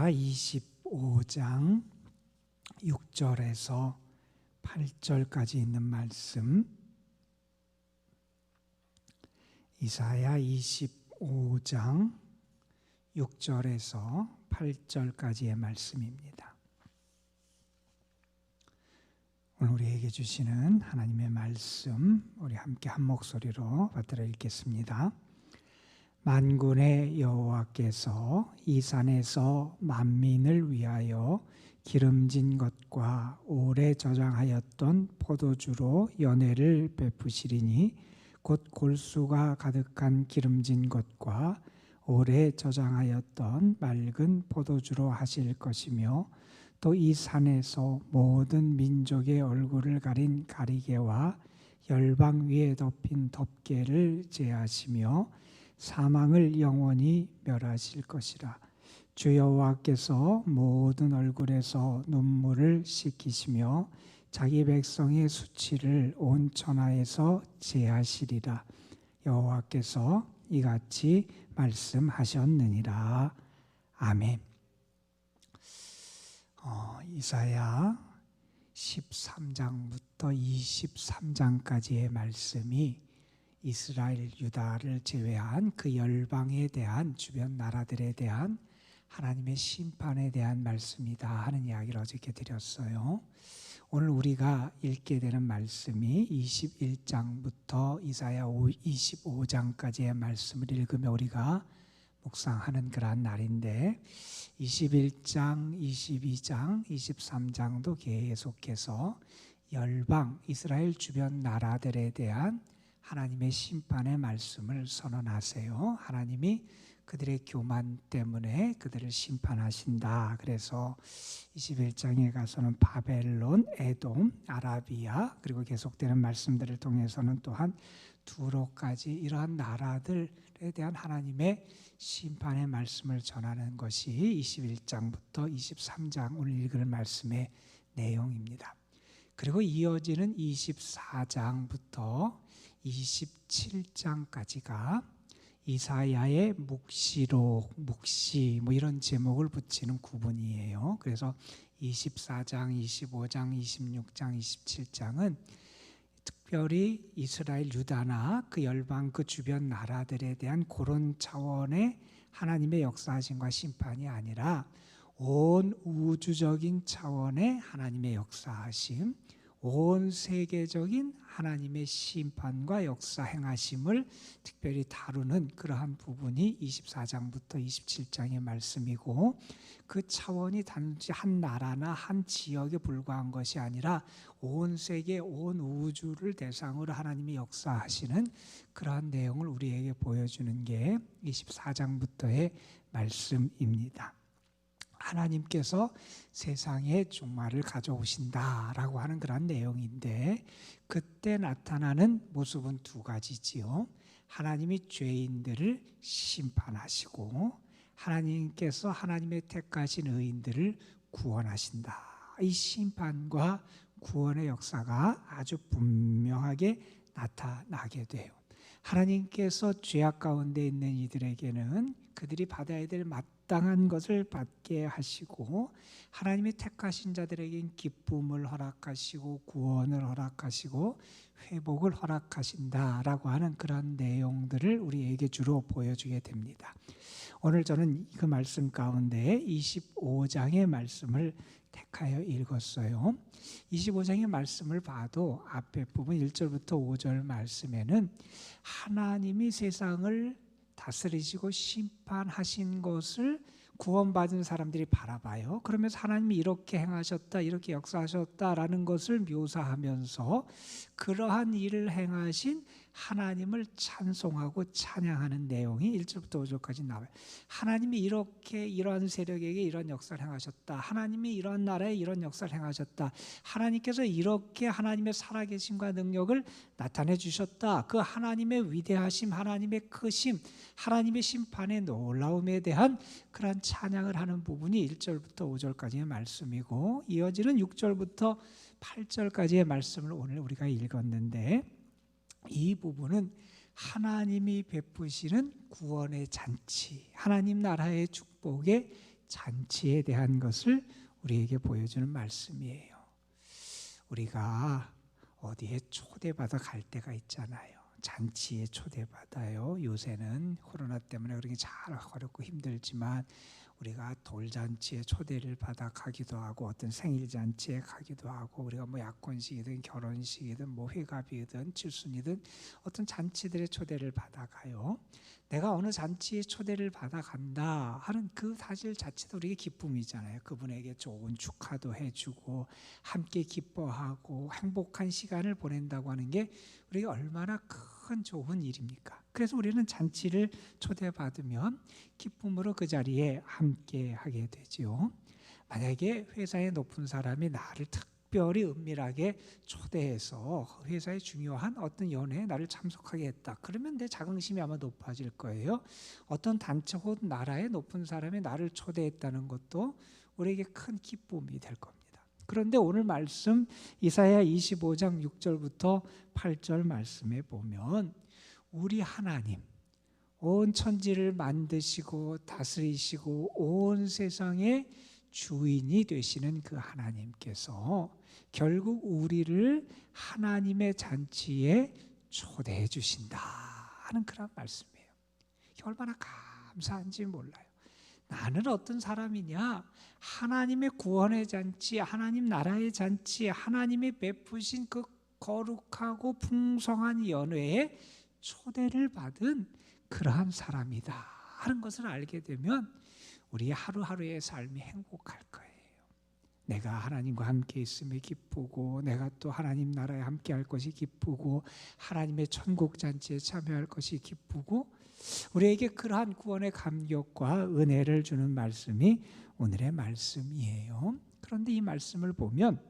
이사야 25장 6절에서 8절까지 있는 말씀, 이사야 25장 6절에서 8절까지의 말씀입니다. 오늘 우리에게 주시는 하나님의 말씀, 우리 함께 한 목소리로 받들어 읽겠습니다. 만군의 여호와께서 이 산에서 만민을 위하여 기름진 것과 오래 저장하였던 포도주로 연회를 베푸시리니 곧 골수가 가득한 기름진 것과 오래 저장하였던 맑은 포도주로 하실 것이며, 또 이 산에서 모든 민족의 얼굴을 가린 가리개와 열방 위에 덮인 덮개를 제하시며 사망을 영원히 멸하실 것이라. 주 여호와께서 모든 얼굴에서 눈물을 씻기시며 자기 백성의 수치를 온 천하에서 제하시리라. 여호와께서 이같이 말씀하셨느니라. 아멘. 이사야 13장부터 23장까지의 말씀이 이스라엘, 유다를 제외한 그 열방에 대한, 주변 나라들에 대한 하나님의 심판에 대한 말씀이다 하는 이야기를 어저께 드렸어요. 오늘 우리가 읽게 되는 말씀이 21장부터 이사야 25장까지의 말씀을 읽으며 우리가 묵상하는 그러한 날인데, 21장, 22장, 23장도 계속해서 열방, 이스라엘 주변 나라들에 대한 하나님의 심판의 말씀을 선언하세요. 하나님이 그들의 교만 때문에 그들을 심판하신다. 그래서 21장에 가서는 바벨론, 에돔, 아라비아, 그리고 계속되는 말씀들을 통해서는 또한 두로까지 이러한 나라들에 대한 하나님의 심판의 말씀을 전하는 것이 21장부터 23장 오늘 읽을 말씀의 내용입니다. 그리고 이어지는 24장부터 27장까지가 이사야의 묵시록, 묵시 이런 제목을 붙이는 구분이에요. 그래서 24장, 25장, 26장, 27장은 특별히 이스라엘, 유다나 그 열방, 그 주변 나라들에 대한 그런 차원의 하나님의 역사하심과 심판이 아니라 온 우주적인 차원의 하나님의 역사하심, 온 세계적인 하나님의 심판과 역사 행하심을 특별히 다루는 그러한 부분이 24장부터 27장의 말씀이고, 그 차원이 단지 한 나라나 한 지역에 불과한 것이 아니라 온 세계, 온 우주를 대상으로 하나님이 역사하시는 그러한 내용을 우리에게 보여주는 게 24장부터의 말씀입니다. 하나님께서 세상에 종말을 가져오신다라고 하는 그런 내용인데, 그때 나타나는 모습은 두 가지지요. 하나님이 죄인들을 심판하시고 하나님께서 하나님의 택하신 의인들을 구원하신다. 이 심판과 구원의 역사가 아주 분명하게 나타나게 돼요. 하나님께서 죄악 가운데 있는 이들에게는 그들이 받아야 될 마땅한 것을 받게 하시고, 하나님이 택하신 자들에겐 기쁨을 허락하시고 구원을 허락하시고 회복을 허락하신다라고 하는 그런 내용들을 우리에게 주로 보여주게 됩니다. 오늘 저는 그 말씀 가운데 25장의 말씀을 택하여 읽었어요. 25장의 말씀을 봐도 앞에 부분 1절부터 5절 말씀에는 하나님이 세상을 다스리시고 심판하신 것을 구원받은 사람들이 바라봐요. 그러면서 하나님이 이렇게 행하셨다, 이렇게 역사하셨다라는 것을 묘사하면서 그러한 일을 행하신 하나님을 찬송하고 찬양하는 내용이 1절부터 5절까지 나와요. 하나님이 이렇게 이러한 세력에게 이런 역사를 행하셨다. 하나님이 이러한 나라에 이런 역사를 행하셨다. 하나님께서 이렇게 하나님의 살아계심과 능력을 나타내 주셨다. 그 하나님의 위대하심, 하나님의 크심, 하나님의 심판의 놀라움에 대한 그러한 찬양을 하는 부분이 1절부터 5절까지의 말씀이고, 이어지는 6절부터 8절까지의 말씀을 오늘 우리가 읽었는데, 이 부분은 하나님이 베푸시는 구원의 잔치, 하나님 나라의 축복의 잔치에 대한 것을 우리에게 보여주는 말씀이에요. 우리가 어디에 초대받아 갈 때가 있잖아요. 잔치에 초대받아요. 요새는 코로나 때문에 그렇게 잘 어렵고 힘들지만 우리가 돌잔치에 초대를 받아 가기도 하고 어떤 생일잔치에 가기도 하고 우리가 뭐 약혼식이든 결혼식이든 뭐 회갑이든 칠순이든 어떤 잔치들의 초대를 받아 가요. 내가 어느 잔치에 초대를 받아 간다 하는 그 사실 자체도 우리에게 기쁨이잖아요. 그분에게 좋은 축하도 해주고 함께 기뻐하고 행복한 시간을 보낸다고 하는 게 우리가 얼마나 큰 좋은 일입니까? 그래서 우리는 잔치를 초대받으면 기쁨으로 그 자리에 함께 하게 되죠. 만약에 회사의 높은 사람이 나를 특별히 은밀하게 초대해서 회사의 중요한 어떤 연회에 나를 참석하게 했다. 그러면 내 자긍심이 아마 높아질 거예요. 어떤 단체 혹은 나라의 높은 사람이 나를 초대했다는 것도 우리에게 큰 기쁨이 될 겁니다. 그런데 오늘 말씀 이사야 25장 6절부터 8절 말씀에 보면 우리 하나님, 온 천지를 만드시고 다스리시고 온 세상의 주인이 되시는 그 하나님께서 결국 우리를 하나님의 잔치에 초대해 주신다 하는 그런 말씀이에요. 얼마나 감사한지 몰라요. 나는 어떤 사람이냐? 하나님의 구원의 잔치, 하나님 나라의 잔치, 하나님이 베푸신 그 거룩하고 풍성한 연회에 초대를 받은 그러한 사람이다 하는 것을 알게 되면 우리 하루하루의 삶이 행복할 거예요. 내가 하나님과 함께 있음에 기쁘고 내가 또 하나님 나라에 함께 할 것이 기쁘고 하나님의 천국 잔치에 참여할 것이 기쁘고 우리에게 그러한 구원의 감격과 은혜를 주는 말씀이 오늘의 말씀이에요. 그런데 이 말씀을 보면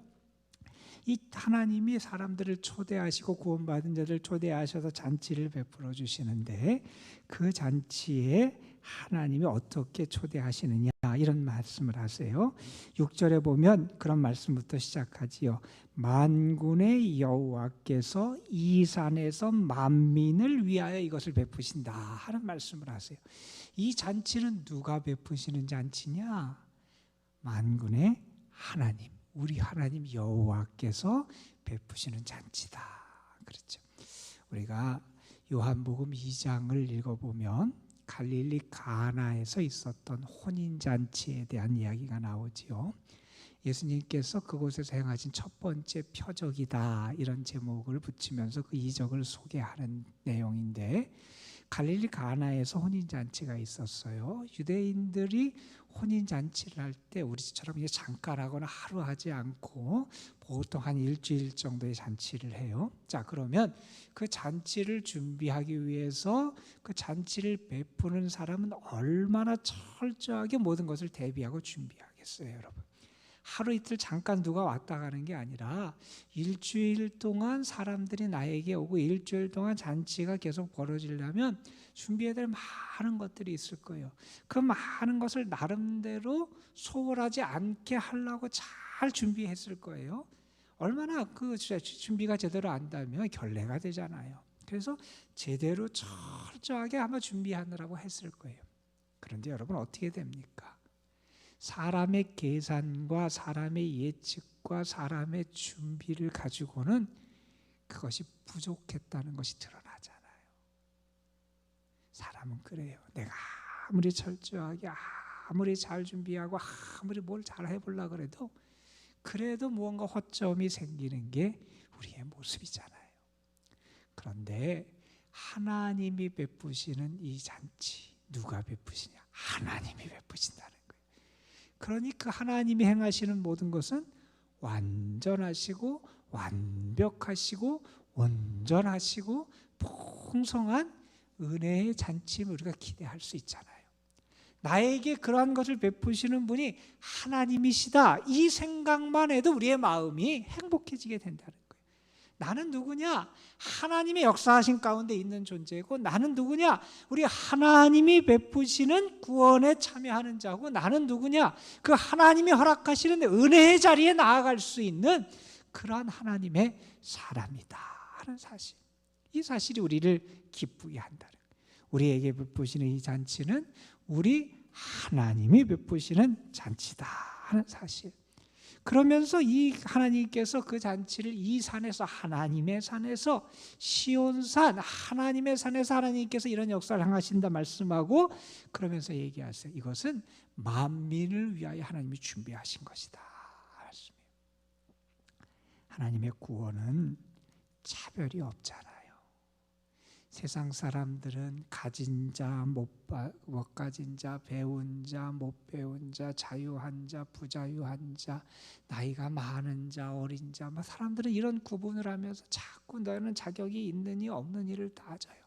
이 하나님이 사람들을 초대하시고 구원받은 자들을 초대하셔서 잔치를 베풀어 주시는데 그 잔치에 하나님이 어떻게 초대하시느냐 이런 말씀을 하세요. 6절에 보면 그런 말씀부터 시작하지요. 만군의 여호와께서 이 산에서 만민을 위하여 이것을 베푸신다 하는 말씀을 하세요. 이 잔치는 누가 베푸시는 잔치냐? 만군의 하나님, 우리 하나님 여호와께서 베푸시는 잔치다. 그렇죠. 우리가 요한복음 2장을 읽어보면 갈릴리 가나에서 있었던 혼인잔치에 대한 이야기가 나오지요. 예수님께서 그곳에서 행하신 첫 번째 표적이다 이런 제목을 붙이면서 그 이적을 소개하는 내용인데 갈릴리 가나에서 혼인잔치가 있었어요. 유대인들이 혼인잔치를 할 때 우리처럼 잠깐 하거나 하루 하지 않고 보통 한 일주일 정도의 잔치를 해요. 자, 그러면 그 잔치를 준비하기 위해서 그 잔치를 베푸는 사람은 얼마나 철저하게 모든 것을 대비하고 준비하겠어요, 여러분. 하루 이틀 잠깐 누가 왔다 가는 게 아니라 일주일 동안 사람들이 나에게 오고 일주일 동안 잔치가 계속 벌어지려면 준비해야 될 많은 것들이 있을 거예요. 그 많은 것을 나름대로 소홀하지 않게 하려고 잘 준비했을 거예요. 얼마나 그 준비가 제대로 안 되면 결례가 되잖아요. 그래서 제대로 철저하게 아마 준비하느라고 했을 거예요. 그런데 여러분 어떻게 됩니까? 사람의 계산과 사람의 예측과 사람의 준비를 가지고는 그것이 부족했다는 것이 드러나잖아요. 사람은 그래요. 내가 아무리 철저하게 아무리 잘 준비하고 아무리 뭘 잘 해보려고 그래도 무언가 허점이 생기는 게 우리의 모습이잖아요. 그런데 하나님이 베푸시는 이 잔치 누가 베푸시냐? 하나님이 베푸신다는 거예요. 그러니 그 하나님이 행하시는 모든 것은 완전하시고 완벽하시고 온전하시고 풍성한 은혜의 잔치를 우리가 기대할 수 있잖아요. 나에게 그러한 것을 베푸시는 분이 하나님이시다. 이 생각만 해도 우리의 마음이 행복해지게 된다는 거예요. 나는 누구냐? 하나님의 역사하신 가운데 있는 존재고 나는 누구냐? 우리 하나님이 베푸시는 구원에 참여하는 자고 나는 누구냐? 그 하나님이 허락하시는 은혜의 자리에 나아갈 수 있는 그러한 하나님의 사람이다 하는 사실. 이 사실이 우리를 기쁘게 한다는 거예요. 우리에게 베푸시는 이 잔치는 우리 하나님이 베푸시는 잔치다 하는 사실. 그러면서 이 하나님께서 그 잔치를 이 산에서, 하나님의 산에서, 시온산 하나님의 산에서 하나님께서 이런 역사를 행하신다 말씀하고, 그러면서 얘기하세요. 이것은 만민을 위하여 하나님이 준비하신 것이다. 하나님의 구원은 차별이 없잖아요. 세상 사람들은 가진 자, 못 가진 자, 배운 자, 못 배운 자, 자유한 자, 부자유한 자, 나이가 많은 자, 어린 자, 사람들은 이런 구분을 하면서 자꾸 너는 자격이 있느니 없느니를 따져요.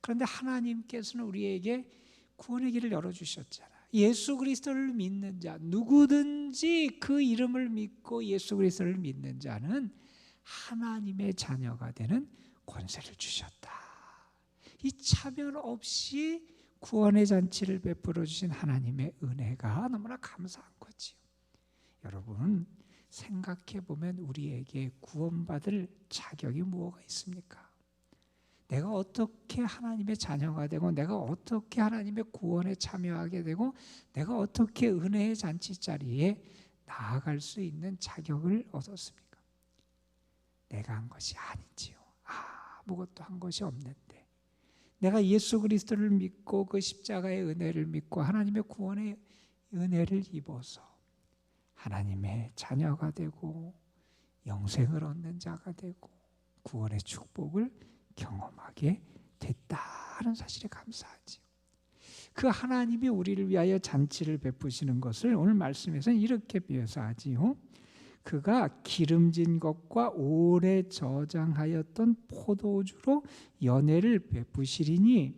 그런데 하나님께서는 우리에게 구원의 길을 열어주셨잖아요. 예수 그리스도를 믿는 자, 누구든지 그 이름을 믿고 예수 그리스도를 믿는 자는 하나님의 자녀가 되는 권세를 주셨다. 이 차별 없이 구원의 잔치를 베풀어 주신 하나님의 은혜가 너무나 감사한 거지요. 여러분, 생각해 보면 우리에게 구원받을 자격이 무엇가 있습니까? 내가 어떻게 하나님의 자녀가 되고, 내가 어떻게 하나님의 구원에 참여하게 되고, 내가 어떻게 은혜의 잔치 자리에 나아갈 수 있는 자격을 얻었습니까? 내가 한 것이 아니지요. 아무것도 한 것이 없는데, 내가 예수 그리스도를 믿고 그 십자가의 은혜를 믿고 하나님의 구원의 은혜를 입어서 하나님의 자녀가 되고 영생을 얻는 자가 되고 구원의 축복을 경험하게 됐다는 사실에 감사하지요. 그 하나님이 우리를 위하여 잔치를 베푸시는 것을 오늘 말씀에서는 이렇게 묘사하지요. 그가 기름진 것과 오래 저장하였던 포도주로 연회를 베푸시리니,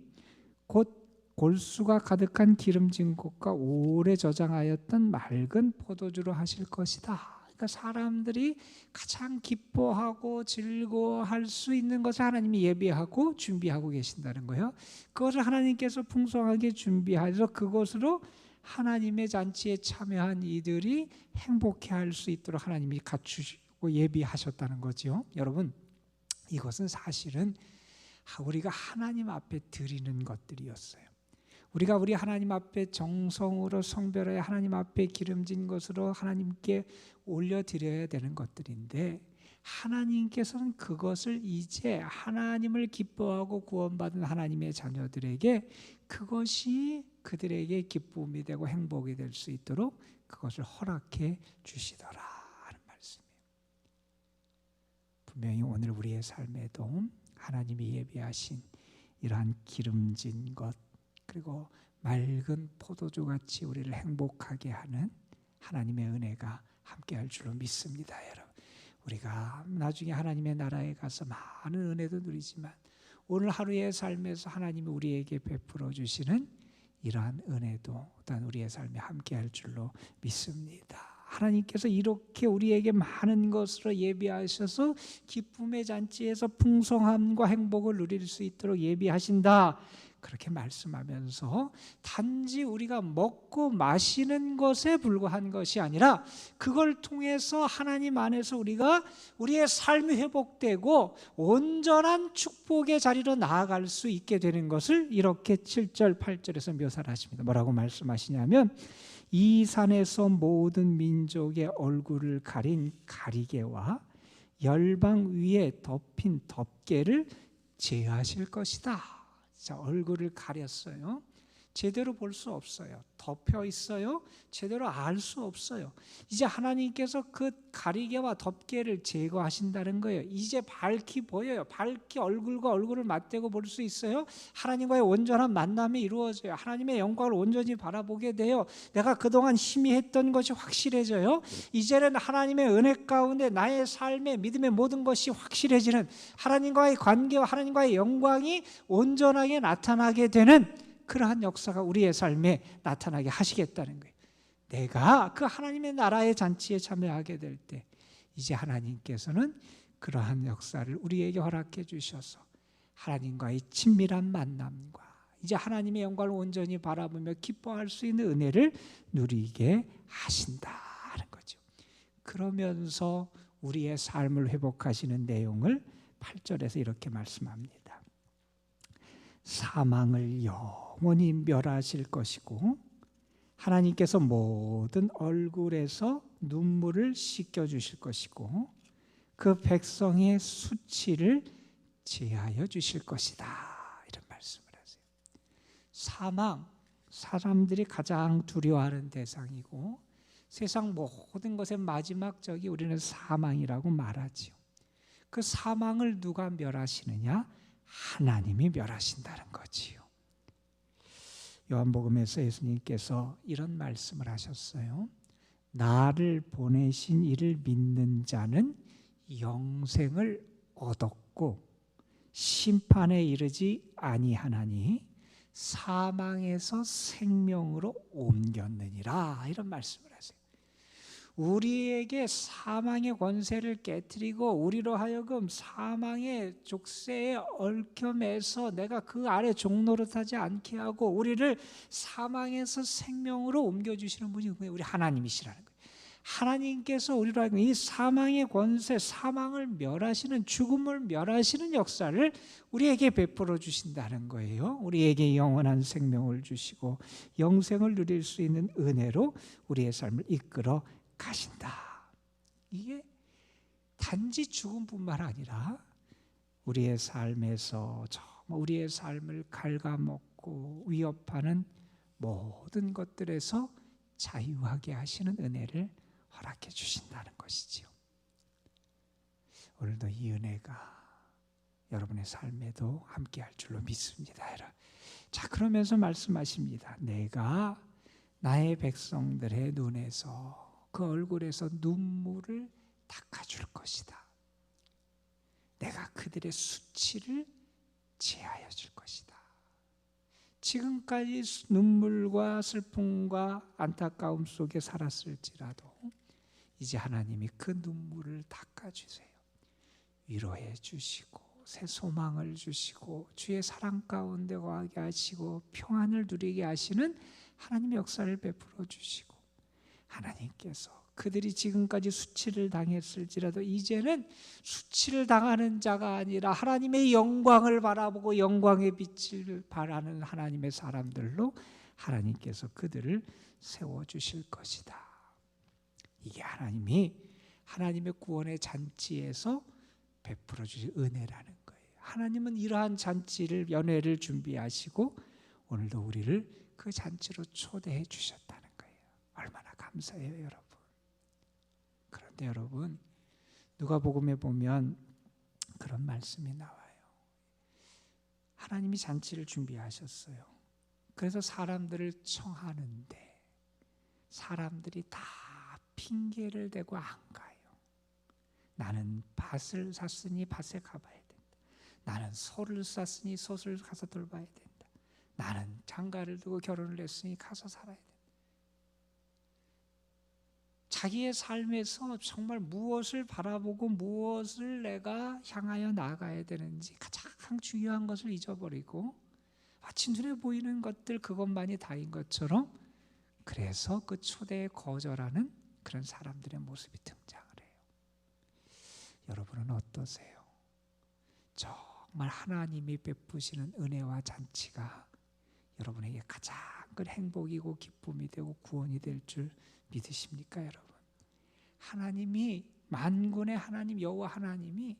곧 골수가 가득한 기름진 것과 오래 저장하였던 맑은 포도주로 하실 것이다. 그러니까 사람들이 가장 기뻐하고 즐거워할 수 있는 것을 하나님이 예비하고 준비하고 계신다는 거예요. 그것을 하나님께서 풍성하게 준비해서 그것으로 하나님의 잔치에 참여한 이들이 행복해할 수 있도록 하나님이 갖추시고 예비하셨다는 거죠. 여러분, 이것은 사실은 우리가 하나님 앞에 드리는 것들이었어요. 우리가 우리 하나님 앞에 정성으로 성별하여 하나님 앞에 기름진 것으로 하나님께 올려드려야 되는 것들인데, 하나님께서는 그것을 이제 하나님을 기뻐하고 구원받은 하나님의 자녀들에게 그것이 그들에게 기쁨이 되고 행복이 될 수 있도록 그것을 허락해 주시더라 하는 말씀이에요. 분명히 오늘 우리의 삶에도 하나님이 예비하신 이러한 기름진 것, 그리고 맑은 포도주같이 우리를 행복하게 하는 하나님의 은혜가 함께할 줄로 믿습니다. 여러분, 우리가 나중에 하나님의 나라에 가서 많은 은혜도 누리지만 오늘 하루의 삶에서 하나님이 우리에게 베풀어 주시는 이러한 은혜도 또한 우리의 삶에 함께할 줄로 믿습니다. 하나님께서 이렇게 우리에게 많은 것으로 예비하셔서 기쁨의 잔치에서 풍성함과 행복을 누릴 수 있도록 예비하신다, 그렇게 말씀하면서 단지 우리가 먹고 마시는 것에 불과한 것이 아니라 그걸 통해서 하나님 안에서 우리가 우리의 삶이 회복되고 온전한 축복의 자리로 나아갈 수 있게 되는 것을 이렇게 7절 8절에서 묘사를 하십니다. 뭐라고 말씀하시냐면, 이 산에서 모든 민족의 얼굴을 가린 가리개와 열방 위에 덮인 덮개를 제하실 것이다. 자, 얼굴을 가렸어요. 제대로 볼 수 없어요. 덮여 있어요. 제대로 알 수 없어요. 이제 하나님께서 그 가리개와 덮개를 제거하신다는 거예요. 이제 밝히 보여요. 밝히 얼굴과 얼굴을 맞대고 볼 수 있어요. 하나님과의 온전한 만남이 이루어져요. 하나님의 영광을 온전히 바라보게 돼요. 내가 그동안 희미했던 것이 확실해져요. 이제는 하나님의 은혜 가운데 나의 삶의 믿음의 모든 것이 확실해지는, 하나님과의 관계와 하나님과의 영광이 온전하게 나타나게 되는 그러한 역사가 우리의 삶에 나타나게 하시겠다는 거예요. 내가 그 하나님의 나라의 잔치에 참여하게 될 때 이제 하나님께서는 그러한 역사를 우리에게 허락해 주셔서 하나님과의 친밀한 만남과 이제 하나님의 영광을 온전히 바라보며 기뻐할 수 있는 은혜를 누리게 하신다는 거죠. 그러면서 우리의 삶을 회복하시는 내용을 8절에서 이렇게 말씀합니다. 사망을 영원히 멸하실 것이고 하나님께서 모든 얼굴에서 눈물을 씻겨주실 것이고 그 백성의 수치를 제하여 주실 것이다. 이런 말씀을 하세요. 사망, 사람들이 가장 두려워하는 대상이고 세상 모든 것의 마지막 적이 우리는 사망이라고 말하지요. 그 사망을 누가 멸하시느냐? 하나님이 멸하신다는 거지요. 요한복음에서 예수님께서 이런 말씀을 하셨어요. 나를 보내신 이를 믿는 자는 영생을 얻었고 심판에 이르지 아니하나니 사망에서 생명으로 옮겼느니라. 이런 말씀을 하세요. 우리에게 사망의 권세를 깨뜨리고 우리로 하여금 사망의 족쇄에 얽혀매서 내가 그 아래 종노릇하지 않게 하고 우리를 사망에서 생명으로 옮겨주시는 분이 우리 하나님이시라는 거예요. 하나님께서 우리로 하여금 이 사망의 권세, 사망을 멸하시는, 죽음을 멸하시는 역사를 우리에게 베풀어 주신다는 거예요. 우리에게 영원한 생명을 주시고 영생을 누릴 수 있는 은혜로 우리의 삶을 이끌어 가신다. 이게 단지 죽음뿐만 아니라 우리의 삶에서 정말 우리의 삶을 갉아먹고 위협하는 모든 것들에서 자유하게 하시는 은혜를 허락해 주신다는 것이지요. 오늘도 이 은혜가 여러분의 삶에도 함께할 줄로 믿습니다. 자, 그러면서 말씀하십니다. 내가 나의 백성들의 눈에서 그 얼굴에서 눈물을 닦아줄 것이다. 내가 그들의 수치를 제하여 줄 것이다. 지금까지 눈물과 슬픔과 안타까움 속에 살았을지라도 이제 하나님이 그 눈물을 닦아주세요. 위로해 주시고 새 소망을 주시고 주의 사랑 가운데 거하게 하시고 평안을 누리게 하시는 하나님의 역사를 베풀어 주시고 하나님께서 그들이 지금까지 수치를 당했을지라도 이제는 수치를 당하는 자가 아니라 하나님의 영광을 바라보고 영광의 빛을 바라는 하나님의 사람들로 하나님께서 그들을 세워주실 것이다. 이게 하나님의 구원의 잔치에서 베풀어 주실 은혜라는 거예요. 하나님은 이러한 잔치를, 연회를 준비하시고 오늘도 우리를 그 잔치로 초대해 주셨다는 거예요. 얼마나 감사해요, 여러분. 그런데 여러분, 누가복음에 보면 그런 말씀이 나와요. 하나님이 잔치를 준비하셨어요. 그래서 사람들을 청하는데 사람들이 다 핑계를 대고 안 가요. 나는 밭을 샀으니 밭에 가봐야 된다. 나는 소를 샀으니 소를 가서 돌봐야 된다. 나는 장가를 두고 결혼을 했으니 가서 살아야 된다. 자기의 삶에서 정말 무엇을 바라보고 무엇을 내가 향하여 나아가야 되는지 가장 중요한 것을 잊어버리고 마치 눈에 보이는 것들 그것만이 다인 것처럼 그래서 그 초대에 거절하는 그런 사람들의 모습이 등장을 해요. 여러분은 어떠세요? 정말 하나님이 베푸시는 은혜와 잔치가 여러분에게 가장 큰 행복이고 기쁨이 되고 구원이 될 줄 믿으십니까, 여러분? 하나님이 만군의 하나님 여호와 하나님이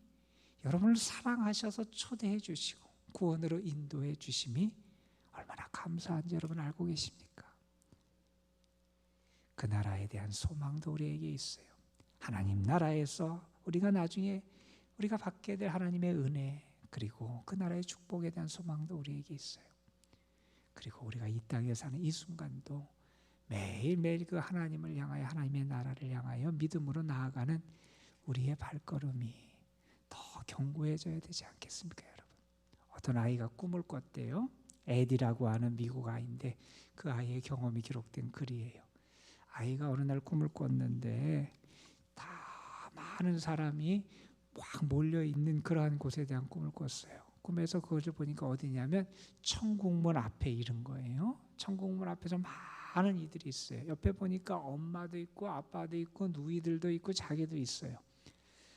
여러분을 사랑하셔서 초대해 주시고 구원으로 인도해 주심이 얼마나 감사한지 여러분 알고 계십니까? 그 나라에 대한 소망도 우리에게 있어요. 하나님 나라에서 우리가 나중에 우리가 받게 될 하나님의 은혜 그리고 그 나라의 축복에 대한 소망도 우리에게 있어요. 그리고 우리가 이 땅에 사는 이 순간도 매일매일 그 하나님을 향하여 하나님의 나라를 향하여 믿음으로 나아가는 우리의 발걸음이 더 견고해져야 되지 않겠습니까, 여러분? 어떤 아이가 꿈을 꿨대요. 에디라고 하는 미국 아이인데 그 아이의 경험이 기록된 글이에요. 아이가 어느 날 꿈을 꿨는데 다 많은 사람이 막 몰려있는 그러한 곳에 대한 꿈을 꿨어요. 꿈에서 그것을 보니까 어디냐면 천국문 앞에 이른 거예요. 천국문 앞에서 많은 이들이 있어요. 옆에 보니까 엄마도 있고 아빠도 있고 누이들도 있고 자기도 있어요.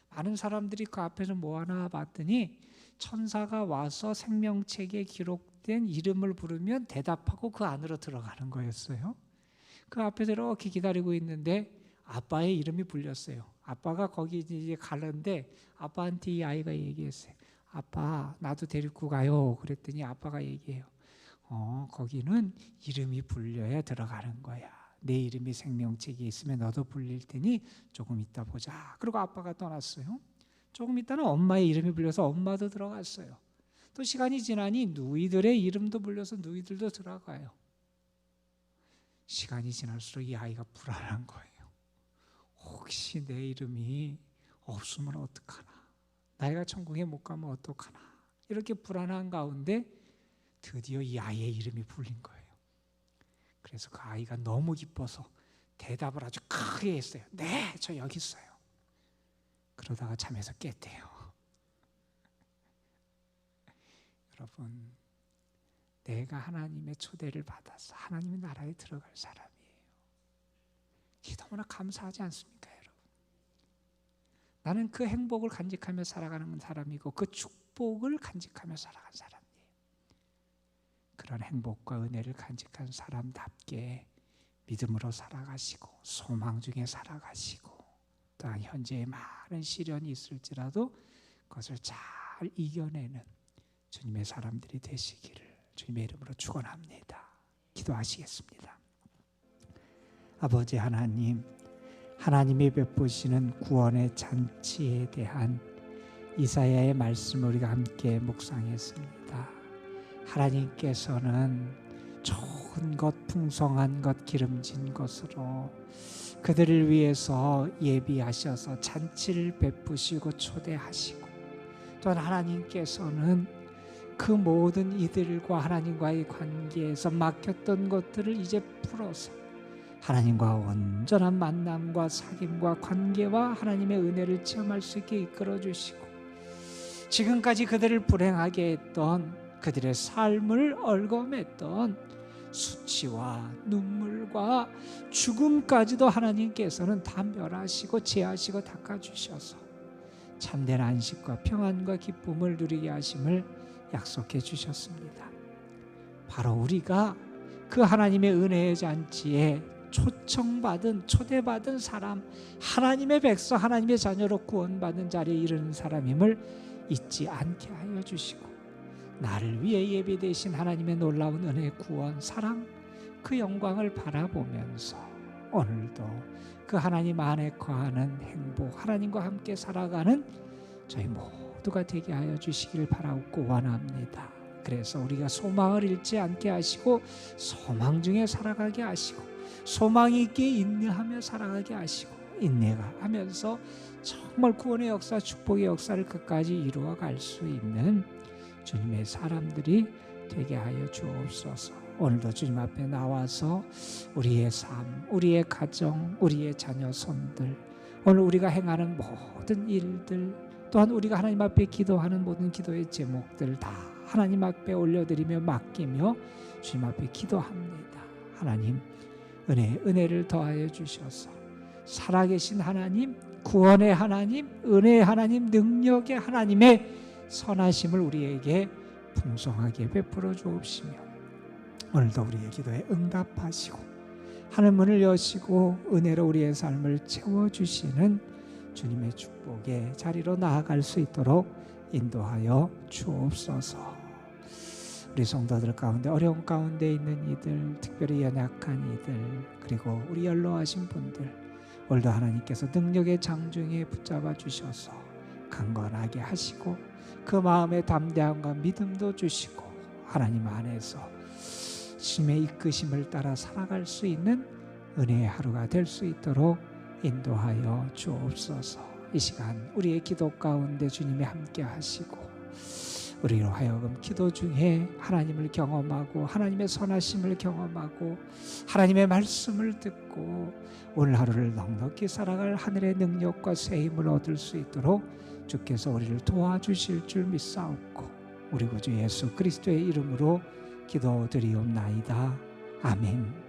많은 사람들이 그 앞에서 뭐 하나 봤더니 천사가 와서 생명책에 기록된 이름을 부르면 대답하고 그 안으로 들어가는 거였어요. 그 앞에서 이렇게 기다리고 있는데 아빠의 이름이 불렸어요. 아빠가 거기 이제 가는데 아빠한테 이 아이가 얘기했어요. 아빠, 나도 데리고 가요. 그랬더니 아빠가 얘기해요. 거기는 이름이 불려야 들어가는 거야. 내 이름이 생명책에 있으면 너도 불릴 테니 조금 이따 보자. 그리고 아빠가 떠났어요. 조금 있다는 엄마의 이름이 불려서 엄마도 들어갔어요. 또 시간이 지나니 누이들의 이름도 불려서 누이들도 들어가요. 시간이 지날수록 이 아이가 불안한 거예요. 혹시 내 이름이 없으면 어떡하나, 나이가 천국에 못 가면 어떡하나, 이렇게 불안한 가운데 드디어 이 아이의 이름이 불린 거예요. 그래서 그 아이가 너무 기뻐서 대답을 아주 크게 했어요. 네, 저 여기 있어요. 그러다가 잠에서 깼대요. 여러분, 내가 하나님의 초대를 받아서 하나님의 나라에 들어갈 사람이에요. 너무나 감사하지 않습니까, 여러분? 나는 그 행복을 간직하며 살아가는 사람이고 그 축복을 간직하며 살아가는 사람이에요. 그런 행복과 은혜를 간직한 사람답게 믿음으로 살아가시고 소망 중에 살아가시고 또한 현재의 많은 시련이 있을지라도 그것을 잘 이겨내는 주님의 사람들이 되시기를 주님의 이름으로 축원합니다. 기도하시겠습니다. 아버지 하나님, 하나님이 베푸시는 구원의 잔치에 대한 이사야의 말씀을 우리가 함께 묵상했습니다. 하나님께서는 좋은 것, 풍성한 것, 기름진 것으로 그들을 위해서 예비하셔서 잔치를 베푸시고 초대하시고, 또한 하나님께서는 그 모든 이들과 하나님과의 관계에서 막혔던 것들을 이제 풀어서 하나님과 온전한 만남과 사귐과 관계와 하나님의 은혜를 체험할 수 있게 이끌어 주시고, 지금까지 그들을 불행하게 했던 그들의 삶을 얽어맸던 수치와 눈물과 죽음까지도 하나님께서는 다 멸하시고 제하시고 닦아주셔서 참된 안식과 평안과 기쁨을 누리게 하심을 약속해 주셨습니다. 바로 우리가 그 하나님의 은혜의 잔치에 초청받은, 초대받은 사람, 하나님의 백성, 하나님의 자녀로 구원받는 자리에 이르는 사람임을 잊지 않게 하여 주시고, 나를 위해 예비되신 하나님의 놀라운 은혜, 구원, 사랑, 그 영광을 바라보면서 오늘도 그 하나님 안에 거하는 행복, 하나님과 함께 살아가는 저희 모두가 되게 하여 주시길 바라고 원합니다. 그래서 우리가 소망을 잃지 않게 하시고 소망 중에 살아가게 하시고 소망 있게 인내하며 살아가게 하시고 인내가 하면서 정말 구원의 역사, 축복의 역사를 끝까지 이루어 갈 수 있는 주님의 사람들이 되게 하여 주옵소서. 오늘도 주님 앞에 나와서 우리의 삶, 우리의 가정, 우리의 자녀 손들, 오늘 우리가 행하는 모든 일들, 또한 우리가 하나님 앞에 기도하는 모든 기도의 제목들 다 하나님 앞에 올려드리며 맡기며 주님 앞에 기도합니다. 하나님, 은혜를 더하여 주셔서 살아계신 하나님, 구원의 하나님, 은혜의 하나님, 능력의 하나님의 선하심을 우리에게 풍성하게 베풀어 주옵시며 오늘도 우리의 기도에 응답하시고 하늘 문을 여시고 은혜로 우리의 삶을 채워주시는 주님의 축복의 자리로 나아갈 수 있도록 인도하여 주옵소서. 우리 성도들 가운데 어려운 가운데 있는 이들, 특별히 연약한 이들, 그리고 우리 연로하신 분들, 오늘도 하나님께서 능력의 장중에 붙잡아 주셔서 강건하게 하시고 그 마음의 담대함과 믿음도 주시고 하나님 안에서 주님의 이끄심을 따라 살아갈 수 있는 은혜의 하루가 될 수 있도록 인도하여 주옵소서. 이 시간 우리의 기도 가운데 주님이 함께 하시고 우리로 하여금 기도 중에 하나님을 경험하고 하나님의 선하심을 경험하고 하나님의 말씀을 듣고 오늘 하루를 넉넉히 살아갈 하늘의 능력과 새 힘을 얻을 수 있도록 주께서 우리를 도와주실 줄 믿사옵고 우리 구주 예수 그리스도의 이름으로 기도드리옵나이다. 아멘.